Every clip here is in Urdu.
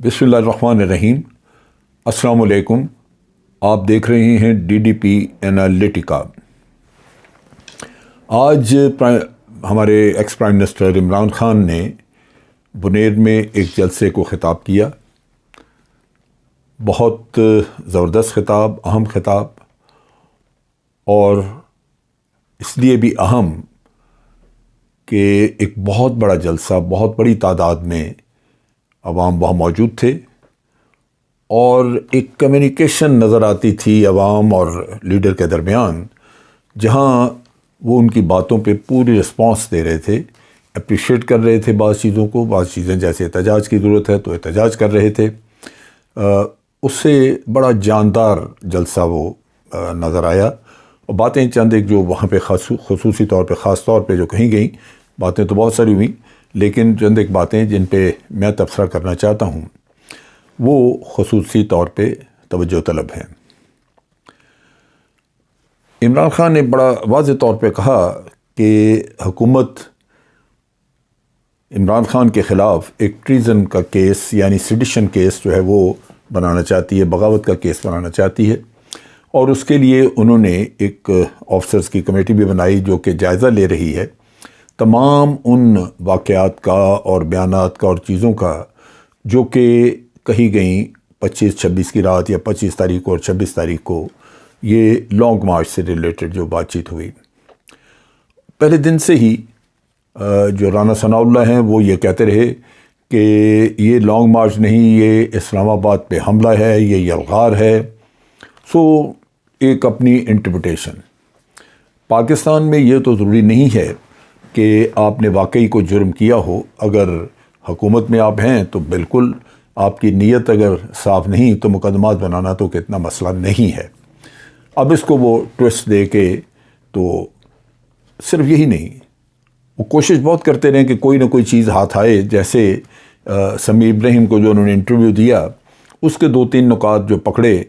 بسم اللہ الرحمن الرحیم۔ السلام علیکم۔ آپ دیکھ رہے ہیں ڈی ڈی پی انالیٹیکا۔ آج ہمارے ex prime minister Imran Khan نے بنیر میں ایک جلسے کو خطاب کیا۔ بہت زبردست خطاب، اہم خطاب، اور اس لیے بھی اہم کہ ایک بہت بڑا جلسہ، بہت بڑی تعداد میں عوام وہاں موجود تھے، اور ایک کمیونیکیشن نظر آتی تھی عوام اور لیڈر کے درمیان، جہاں وہ ان کی باتوں پہ پوری رسپانس دے رہے تھے، اپریشیٹ کر رہے تھے بعض چیزوں کو، بعض چیزیں جیسے احتجاج کی ضرورت ہے تو احتجاج کر رہے تھے۔ اس سے بڑا جاندار جلسہ وہ نظر آیا، اور باتیں چند ایک جو وہاں پہ خصوصی طور پہ، خاص طور پہ جو کہیں گئیں، باتیں تو بہت ساری ہوئیں، لیکن چند ایک باتیں جن پہ میں تبصرہ کرنا چاہتا ہوں وہ خصوصی طور پہ توجہ طلب ہیں۔ عمران خان نے بڑا واضح طور پہ کہا کہ حکومت عمران خان کے خلاف ایک ٹریزن کا کیس، یعنی سیڈیشن کیس جو ہے وہ بنانا چاہتی ہے، بغاوت کا کیس بنانا چاہتی ہے، اور اس کے لیے انہوں نے ایک آفیسرز کی کمیٹی بھی بنائی جو کہ جائزہ لے رہی ہے تمام ان واقعات کا اور بیانات کا اور چیزوں کا جو کہ کہی گئیں 25-26 کی رات، یا 25 تاریخ کو اور 26 تاریخ کو، یہ لانگ مارچ سے ریلیٹڈ جو بات چیت ہوئی۔ پہلے دن سے ہی جو رانا ثناء اللہ ہیں وہ یہ کہتے رہے کہ یہ لانگ مارچ نہیں، یہ اسلام آباد پہ حملہ ہے، یہ یلغار ہے۔ سو ایک اپنی انٹرپریٹیشن۔ پاکستان میں یہ تو ضروری نہیں ہے کہ آپ نے واقعی کوئی جرم کیا ہو، اگر حکومت میں آپ ہیں تو بالکل آپ کی نیت اگر صاف نہیں تو مقدمات بنانا تو کتنا مسئلہ نہیں ہے۔ اب اس کو وہ ٹوسٹ دے کے، تو صرف یہی نہیں، وہ کوشش بہت کرتے رہے کہ کوئی نہ کوئی چیز ہاتھ آئے، جیسے سمیع ابراہیم کو جو انہوں نے انٹرویو دیا، اس کے 2-3 نکات جو پکڑے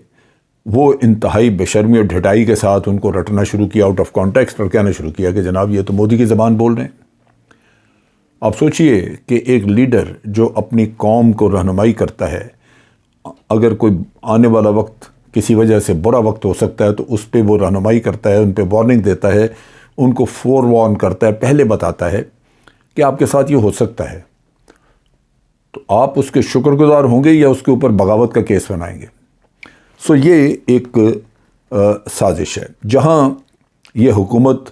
وہ انتہائی بے شرمی اور ڈھٹائی کے ساتھ ان کو رٹنا شروع کیا، آؤٹ آف کانٹیکسٹ، اور کہنا شروع کیا کہ جناب یہ تو مودی کی زبان بول رہے ہیں۔ آپ سوچئے کہ ایک لیڈر جو اپنی قوم کو رہنمائی کرتا ہے، اگر کوئی آنے والا وقت کسی وجہ سے برا وقت ہو سکتا ہے تو اس پہ وہ رہنمائی کرتا ہے، ان پہ وارننگ دیتا ہے، ان کو فور وارن کرتا ہے، پہلے بتاتا ہے کہ آپ کے ساتھ یہ ہو سکتا ہے، تو آپ اس کے شکر گزار ہوں گے یا اس کے اوپر بغاوت کا کیس بنائیں گے؟ سو یہ ایک سازش ہے، جہاں یہ حکومت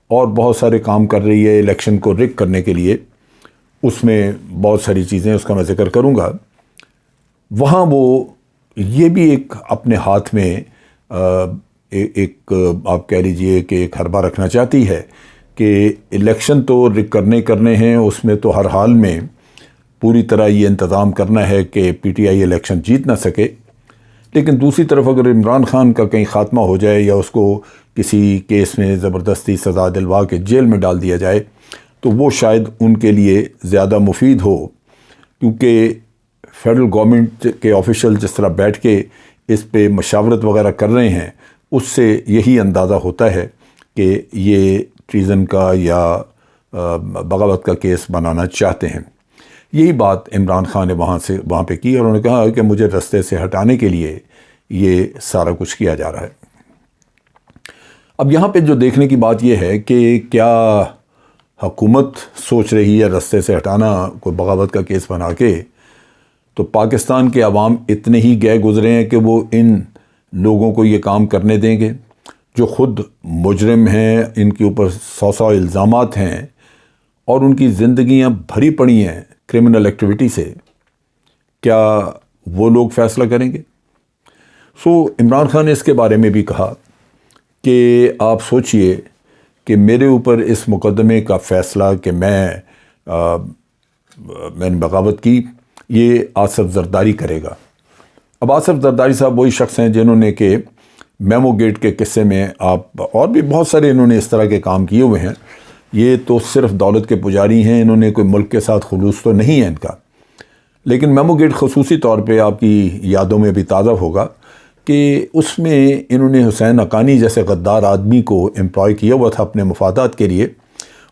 اور بہت سارے کام کر رہی ہے الیکشن کو رگ کرنے کے لیے، اس میں بہت ساری چیزیں، اس کا میں ذکر کروں گا، وہاں وہ یہ بھی ایک اپنے ہاتھ میں ایک آپ کہہ لیجئے کہ ایک حربہ رکھنا چاہتی ہے کہ الیکشن تو رگ کرنے ہیں، اس میں تو ہر حال میں پوری طرح یہ انتظام کرنا ہے کہ پی ٹی آئی الیکشن جیت نہ سکے، لیکن دوسری طرف اگر عمران خان کا کہیں خاتمہ ہو جائے یا اس کو کسی کیس میں زبردستی سزا دلوا کے جیل میں ڈال دیا جائے تو وہ شاید ان کے لیے زیادہ مفید ہو، کیونکہ فیڈرل گورنمنٹ کے آفیشل جس طرح بیٹھ کے اس پہ مشاورت وغیرہ کر رہے ہیں، اس سے یہی اندازہ ہوتا ہے کہ یہ ٹریزن کا یا بغاوت کا کیس بنانا چاہتے ہیں۔ یہی بات عمران خان نے وہاں پہ کی، اور انہوں نے کہا کہ مجھے رستے سے ہٹانے کے لیے یہ سارا کچھ کیا جا رہا ہے۔ اب یہاں پہ جو دیکھنے کی بات یہ ہے کہ کیا حکومت سوچ رہی ہے رستے سے ہٹانا کوئی بغاوت کا کیس بنا کے، تو پاکستان کے عوام اتنے ہی گئے گزرے ہیں کہ وہ ان لوگوں کو یہ کام کرنے دیں گے جو خود مجرم ہیں، ان کے اوپر 100 الزامات ہیں، اور ان کی زندگیاں بھری پڑی ہیں کرمنل ایکٹیویٹی سے؟ کیا وہ لوگ فیصلہ کریں گے؟ سو عمران خان نے اس کے بارے میں بھی کہا کہ آپ سوچئے کہ میرے اوپر اس مقدمے کا فیصلہ کہ میں نے بغاوت کی، یہ آصف زرداری کرے گا۔ اب آصف زرداری صاحب وہی شخص ہیں جنہوں نے کہ میمو گیٹ کے قصے میں، آپ اور بھی بہت سارے انہوں نے اس طرح کے کام کیے ہوئے ہیں، یہ تو صرف دولت کے پجاری ہیں، انہوں نے کوئی ملک کے ساتھ خلوص تو نہیں ہے ان کا، لیکن میمو گیٹ خصوصی طور پہ آپ کی یادوں میں بھی تازہ ہوگا کہ اس میں انہوں نے حسین حقانی جیسے غدار آدمی کو امپلائی کیا ہوا تھا اپنے مفادات کے لیے،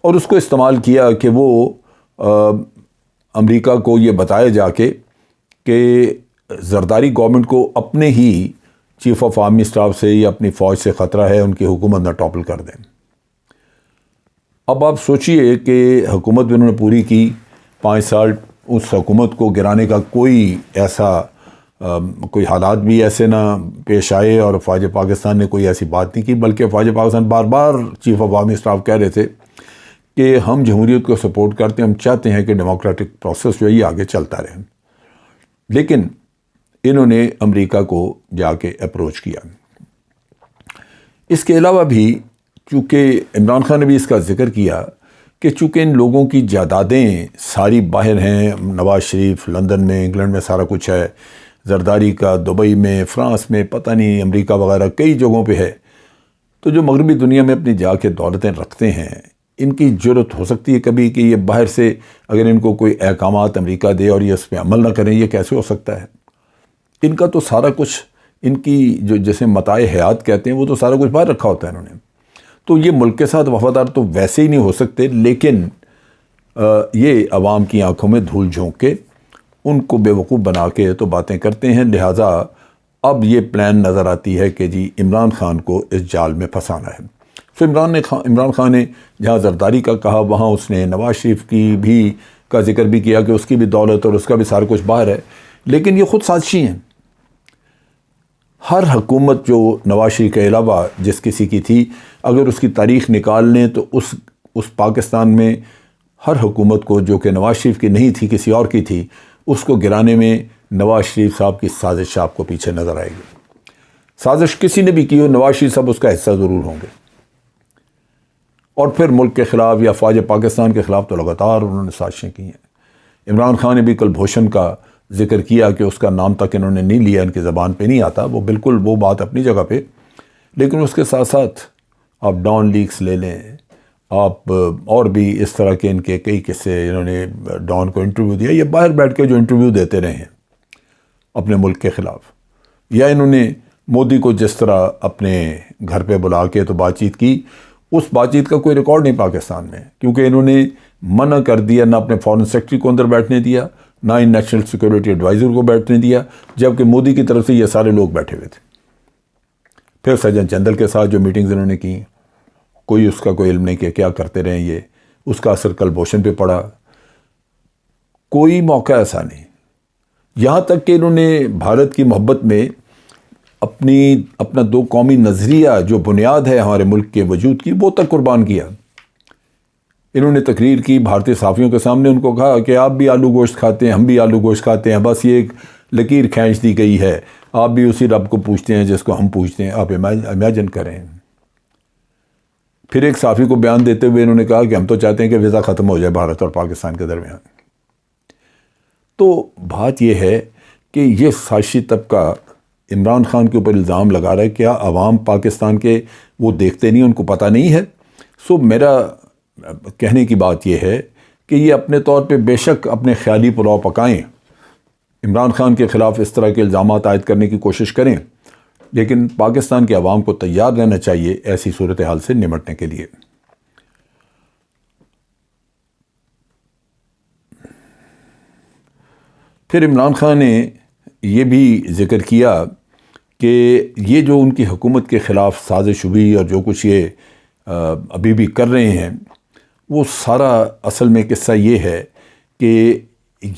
اور اس کو استعمال کیا کہ وہ امریکہ کو یہ بتایا جا کے کہ زرداری گورنمنٹ کو اپنے ہی چیف آف آرمی اسٹاف سے یا اپنی فوج سے خطرہ ہے، ان کی حکومت نہ ٹاپل کر دیں۔ اب آپ سوچئے کہ حکومت بھی انہوں نے پوری کی 5 سال، اس حکومت کو گرانے کا کوئی حالات بھی ایسے نہ پیش آئے، اور فوج پاکستان نے کوئی ایسی بات نہیں کی، بلکہ فوج پاکستان بار بار چیف آف آرمی اسٹاف کہہ رہے تھے کہ ہم جمہوریت کو سپورٹ کرتے ہیں، ہم چاہتے ہیں کہ ڈیموکریٹک پروسیس جو ہے یہ آگے چلتا رہے۔ لیکن انہوں نے امریکہ کو جا کے اپروچ کیا۔ اس کے علاوہ بھی چونکہ عمران خان نے بھی اس کا ذکر کیا کہ چونکہ ان لوگوں کی جائیدادیں ساری باہر ہیں، نواز شریف لندن میں، انگلینڈ میں سارا کچھ ہے، زرداری کا دبئی میں، فرانس میں، پتہ نہیں امریکہ وغیرہ کئی جگہوں پہ ہے، تو جو مغربی دنیا میں اپنی جا کے دولتیں رکھتے ہیں، ان کی جرت ہو سکتی ہے کبھی کہ یہ باہر سے اگر ان کو کوئی احکامات امریکہ دے اور یہ اس پہ عمل نہ کریں، یہ کیسے ہو سکتا ہے؟ ان کا تو سارا کچھ، ان کی جو جیسے متاع حیات کہتے ہیں، وہ تو سارا کچھ باہر رکھا ہوتا ہے انہوں نے، تو یہ ملک کے ساتھ وفادار تو ویسے ہی نہیں ہو سکتے، لیکن یہ عوام کی آنکھوں میں دھول جھونک کے ان کو بیوقوف بنا کے تو باتیں کرتے ہیں۔ لہٰذا اب یہ پلان نظر آتی ہے کہ جی عمران خان کو اس جال میں پھنسانا ہے۔ تو عمران خان نے جہاں زرداری کا کہا، وہاں اس نے نواز شریف کی بھی کا ذکر بھی کیا کہ اس کی بھی دولت اور اس کا بھی سارا کچھ باہر ہے، لیکن یہ خود سازشی ہیں۔ ہر حکومت جو نواز شریف کے علاوہ جس کسی کی تھی، اگر اس کی تاریخ نکال لیں تو اس پاکستان میں ہر حکومت کو جو کہ نواز شریف کی نہیں تھی، کسی اور کی تھی، اس کو گرانے میں نواز شریف صاحب کی سازش آپ کو پیچھے نظر آئے گی۔ سازش کسی نے بھی کی ہو، نواز شریف صاحب اس کا حصہ ضرور ہوں گے۔ اور پھر ملک کے خلاف یا فوج پاکستان کے خلاف تو لگاتار انہوں نے سازشیں کی ہیں۔ عمران خان نے بھی کلبھوشن کا ذکر کیا کہ اس کا نام تک انہوں نے نہیں لیا، ان کی زبان پہ نہیں آتا، وہ بالکل وہ بات اپنی جگہ پہ، لیکن اس کے ساتھ ساتھ آپ ڈان لیکس لے لیں، آپ اور بھی اس طرح کے ان کے کئی قصے، انہوں نے ڈان کو انٹرویو دیا، یہ باہر بیٹھ کے جو انٹرویو دیتے رہے ہیں اپنے ملک کے خلاف، یا انہوں نے مودی کو جس طرح اپنے گھر پہ بلا کے تو بات چیت کی، اس بات چیت کا کوئی ریکارڈ نہیں پاکستان میں، کیونکہ انہوں نے منع کر دیا، نہ اپنے فارن سیکرٹری کو اندر بیٹھنے دیا، نہ ہی نیشنل سیکورٹی ایڈوائزر کو بیٹھنے دیا، جبکہ مودی کی طرف سے یہ سارے لوگ بیٹھے ہوئے تھے۔ پھر سجن چندل کے ساتھ جو میٹنگز انہوں نے کی، کوئی اس کا کوئی علم نہیں کہ کیا کرتے رہے یہ، اس کا اثر کلبھوشن پہ پڑا۔ کوئی موقع ایسا نہیں، یہاں تک کہ انہوں نے بھارت کی محبت میں اپنا دو قومی نظریہ جو بنیاد ہے ہمارے ملک کے وجود کی، وہ تک قربان کیا۔ انہوں نے تقریر کی بھارتی صحافیوں کے سامنے، ان کو کہا کہ آپ بھی آلو گوشت کھاتے ہیں، ہم بھی آلو گوشت کھاتے ہیں، بس یہ ایک لکیر کھینچ دی گئی ہے، آپ بھی اسی رب کو پوچھتے ہیں جس کو ہم پوچھتے ہیں، آپ امیجن کریں۔ پھر ایک صحافی کو بیان دیتے ہوئے انہوں نے کہا کہ ہم تو چاہتے ہیں کہ ویزا ختم ہو جائے بھارت اور پاکستان کے درمیان۔ تو بات یہ ہے کہ یہ سازشی طبقہ عمران خان کے اوپر الزام لگا رہا ہے، کیا عوام پاکستان کے وہ دیکھتے نہیں، ان کو پتہ نہیں ہے؟ سو میرا کہنے کی بات یہ ہے کہ یہ اپنے طور پہ بے شک اپنے خیالی پلاؤ پکائیں، عمران خان کے خلاف اس طرح کے الزامات عائد کرنے کی کوشش کریں، لیکن پاکستان کے عوام کو تیار رہنا چاہیے ایسی صورتحال سے نمٹنے کے لیے۔ پھر عمران خان نے یہ بھی ذکر کیا کہ یہ جو ان کی حکومت کے خلاف سازش ہوئی اور جو کچھ یہ ابھی بھی کر رہے ہیں، وہ سارا اصل میں قصہ یہ ہے کہ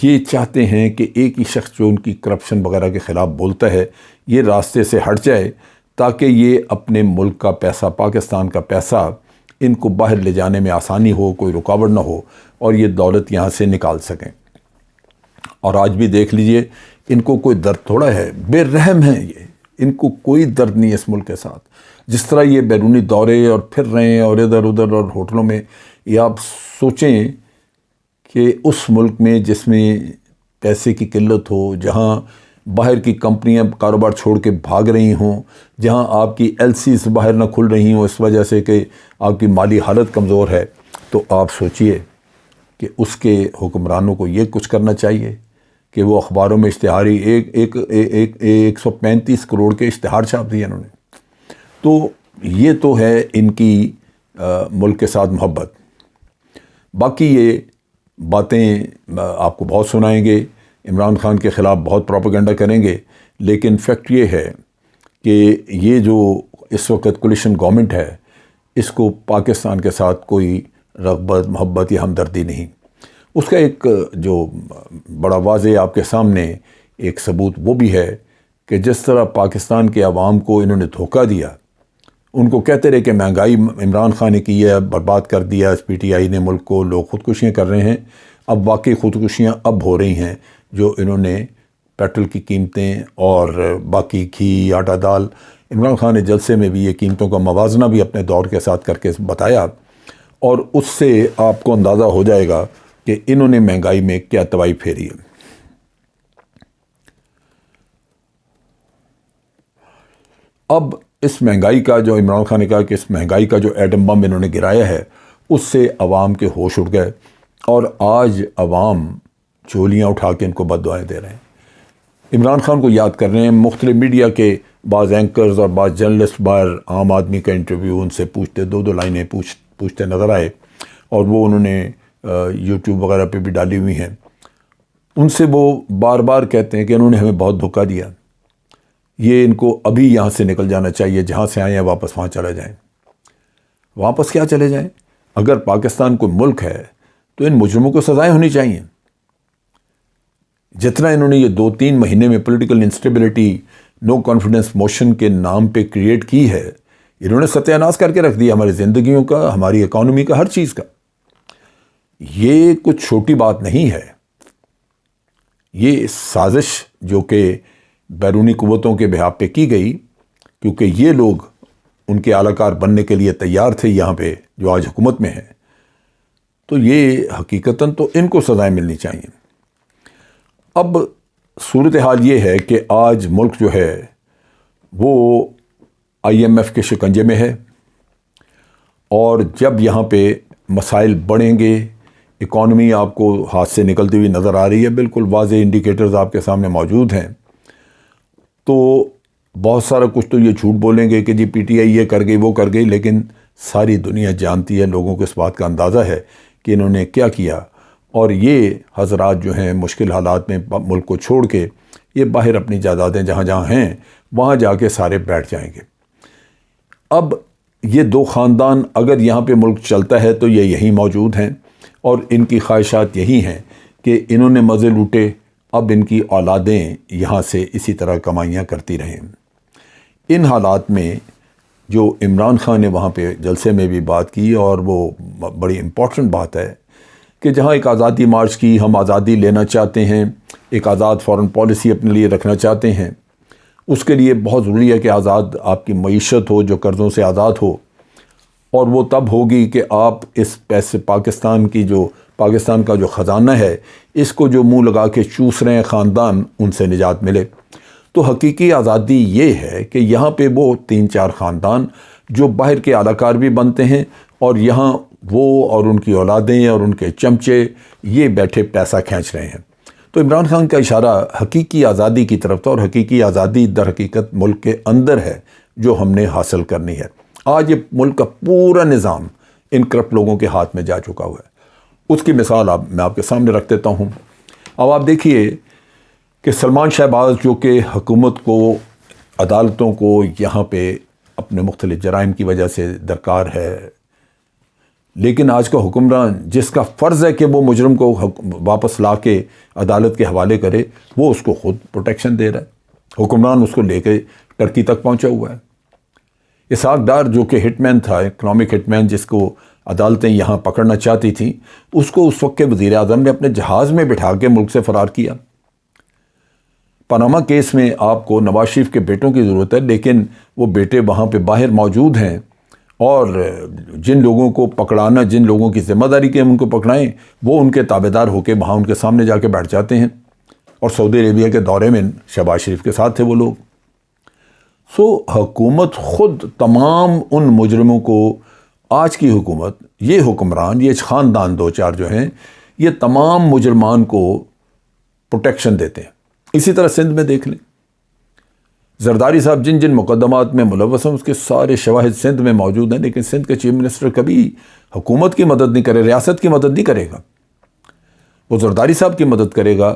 یہ چاہتے ہیں کہ ایک ہی شخص جو ان کی کرپشن وغیرہ کے خلاف بولتا ہے، یہ راستے سے ہٹ جائے، تاکہ یہ اپنے ملک کا پیسہ، پاکستان کا پیسہ، ان کو باہر لے جانے میں آسانی ہو، کوئی رکاوٹ نہ ہو، اور یہ دولت یہاں سے نکال سکیں۔ اور آج بھی دیکھ لیجئے، ان کو کوئی درد تھوڑا ہے، بے رحم ہیں یہ، ان کو کوئی درد نہیں ہے اس ملک کے ساتھ۔ جس طرح یہ بیرونی دورے اور پھر رہے ہیں اور ادھر ادھر اور ہوٹلوں میں، یہ آپ سوچیں کہ اس ملک میں جس میں پیسے کی قلت ہو، جہاں باہر کی کمپنیاں کاروبار چھوڑ کے بھاگ رہی ہوں، جہاں آپ کی ایل سیز باہر نہ کھل رہی ہوں اس وجہ سے کہ آپ کی مالی حالت کمزور ہے، تو آپ سوچئے کہ اس کے حکمرانوں کو یہ کچھ کرنا چاہیے کہ وہ اخباروں میں اشتہاری 135 کروڑ کے اشتہار چھاپ دیے انہوں نے۔ تو یہ تو ہے ان کی ملک کے ساتھ محبت۔ باقی یہ باتیں آپ کو بہت سنائیں گے عمران خان کے خلاف بہت پروپیگنڈا کریں گے، لیکن فیکٹ یہ ہے کہ یہ جو اس وقت کولیشن گورنمنٹ ہے، اس کو پاکستان کے ساتھ کوئی رغبت، محبت یا ہمدردی نہیں۔ اس کا ایک جو بڑا واضح آپ کے سامنے ایک ثبوت وہ بھی ہے کہ جس طرح پاکستان کے عوام کو انہوں نے دھوکہ دیا، ان کو کہتے رہے کہ مہنگائی عمران خان نے کی ہے، برباد کر دیا پی ٹی آئی نے ملک کو، لوگ خودکشیاں کر رہے ہیں۔ اب واقعی خودکشیاں اب ہو رہی ہیں، جو انہوں نے پیٹرول کی قیمتیں اور باقی گھی، آٹا، دال، عمران خان نے جلسے میں بھی یہ قیمتوں کا موازنہ بھی اپنے دور کے ساتھ کر کے بتایا، اور اس سے آپ کو اندازہ ہو جائے گا کہ انہوں نے مہنگائی میں کیا تباہی پھیری ہے۔ اب اس مہنگائی کا جو عمران خان نے کہا کہ اس مہنگائی کا جو ایٹم بم انہوں نے گرایا ہے، اس سے عوام کے ہوش اڑ گئے، اور آج عوام چولیاں اٹھا کے ان کو بد دعائیں دے رہے ہیں، عمران خان کو یاد کر رہے ہیں۔ مختلف میڈیا کے بعض اینکرز اور بعض جرنلسٹ باہر عام آدمی کا انٹرویو ان سے پوچھتے، دو لائنیں پوچھتے نظر آئے، اور وہ انہوں نے یوٹیوب وغیرہ پہ بھی ڈالی ہوئی ہیں۔ ان سے وہ بار بار کہتے ہیں کہ انہوں نے ہمیں بہت دھوکہ دیا، یہ ان کو ابھی یہاں سے نکل جانا چاہیے، جہاں سے آئے ہیں واپس وہاں چلے جائیں۔ واپس کیا چلے جائیں؟ اگر پاکستان کوئی ملک ہے تو ان مجرموں کو سزائیں ہونی چاہیے۔ جتنا انہوں نے یہ 2-3 مہینے میں political instability, no confidence motion کے نام پہ کریٹ کی ہے، انہوں نے ستیہ ناش کر کے رکھ دیا ہماری زندگیوں کا، ہماری اکانومی کا، ہر چیز کا۔ یہ کچھ چھوٹی بات نہیں ہے، یہ سازش جو کہ بیرونی قوتوں کے بہاف پہ کی گئی، کیونکہ یہ لوگ ان کے اعلی کار بننے کے لیے تیار تھے یہاں پہ جو آج حکومت میں ہیں، تو یہ حقیقتاً تو ان کو سزائیں ملنی چاہیے۔ اب صورتحال یہ ہے کہ آج ملک جو ہے وہ IMF کے شکنجے میں ہے، اور جب یہاں پہ مسائل بڑھیں گے، اکانومی آپ کو ہاتھ سے نکلتی ہوئی نظر آ رہی ہے، بالکل واضح انڈیکیٹرز آپ کے سامنے موجود ہیں، تو بہت سارا کچھ تو یہ جھوٹ بولیں گے کہ جی PTI یہ کر گئی، وہ کر گئی، لیکن ساری دنیا جانتی ہے، لوگوں کو اس بات کا اندازہ ہے کہ انہوں نے کیا کیا، اور یہ حضرات جو ہیں مشکل حالات میں ملک کو چھوڑ کے یہ باہر اپنی جائیدادیں جہاں جہاں ہیں وہاں جا کے سارے بیٹھ جائیں گے۔ اب یہ 2 خاندان اگر یہاں پہ ملک چلتا ہے تو یہ یہیں موجود ہیں، اور ان کی خواہشات یہی ہیں کہ انہوں نے مزے لوٹے، اب ان کی اولادیں یہاں سے اسی طرح کمائیاں کرتی رہیں۔ ان حالات میں جو عمران خان نے وہاں پہ جلسے میں بھی بات کی، اور وہ بڑی امپورٹنٹ بات ہے کہ جہاں ایک آزادی مارچ کی، ہم آزادی لینا چاہتے ہیں، ایک آزاد فارن پالیسی اپنے لیے رکھنا چاہتے ہیں، اس کے لیے بہت ضروری ہے کہ آزاد آپ کی معیشت ہو جو قرضوں سے آزاد ہو، اور وہ تب ہوگی کہ آپ اس پیسے پاکستان کا جو خزانہ ہے، اس کو جو منہ لگا کے چوس رہے ہیں خاندان، ان سے نجات ملے۔ تو حقیقی آزادی یہ ہے کہ یہاں پہ وہ 3-4 خاندان جو باہر کے اعلی کار بھی بنتے ہیں، اور یہاں وہ اور ان کی اولادیں اور ان کے چمچے یہ بیٹھے پیسہ کھینچ رہے ہیں۔ تو عمران خان کا اشارہ حقیقی آزادی کی طرف تھا، اور حقیقی آزادی در حقیقت ملک کے اندر ہے جو ہم نے حاصل کرنی ہے۔ آج یہ ملک کا پورا نظام ان کرپٹ لوگوں کے ہاتھ میں جا چکا ہوا ہے۔ اس کی مثال میں آپ کے سامنے رکھ دیتا ہوں۔ اب آپ دیکھیے کہ سلمان شہباز جو کہ حکومت کو، عدالتوں کو یہاں پہ اپنے مختلف جرائم کی وجہ سے درکار ہے، لیکن آج کا حکمران جس کا فرض ہے کہ وہ مجرم کو واپس لا کے عدالت کے حوالے کرے، وہ اس کو خود پروٹیکشن دے رہا ہے۔ حکمران اس کو لے کے ٹرکی تک پہنچا ہوا ہے۔ اسحاق ڈار جو کہ ہٹ مین تھا، اکنامک ہٹ مین، جس کو عدالتیں یہاں پکڑنا چاہتی تھیں، اس کو اس وقت کے وزیر اعظم نے اپنے جہاز میں بٹھا کے ملک سے فرار کیا۔ پاناما کیس میں آپ کو نواز شریف کے بیٹوں کی ضرورت ہے، لیکن وہ بیٹے وہاں پہ باہر موجود ہیں، اور جن لوگوں کو پکڑانا، جن لوگوں کی ذمہ داری کے ہم ان کو پکڑائیں، وہ ان کے تابعدار ہو کے وہاں ان کے سامنے جا کے بیٹھ جاتے ہیں، اور سعودی عربیہ کے دورے میں شہباز شریف کے ساتھ تھے وہ لوگ۔ حکومت خود تمام ان مجرموں کو، آج کی حکومت، یہ حکمران، یہ خاندان 2-4 جو ہیں، یہ تمام مجرمان کو پروٹیکشن دیتے ہیں۔ اسی طرح سندھ میں دیکھ لیں، زرداری صاحب جن مقدمات میں ملوث ہیں اس کے سارے شواہد سندھ میں موجود ہیں، لیکن سندھ کا چیف منسٹر کبھی حکومت کی مدد نہیں کرے، ریاست کی مدد نہیں کرے گا، وہ زرداری صاحب کی مدد کرے گا،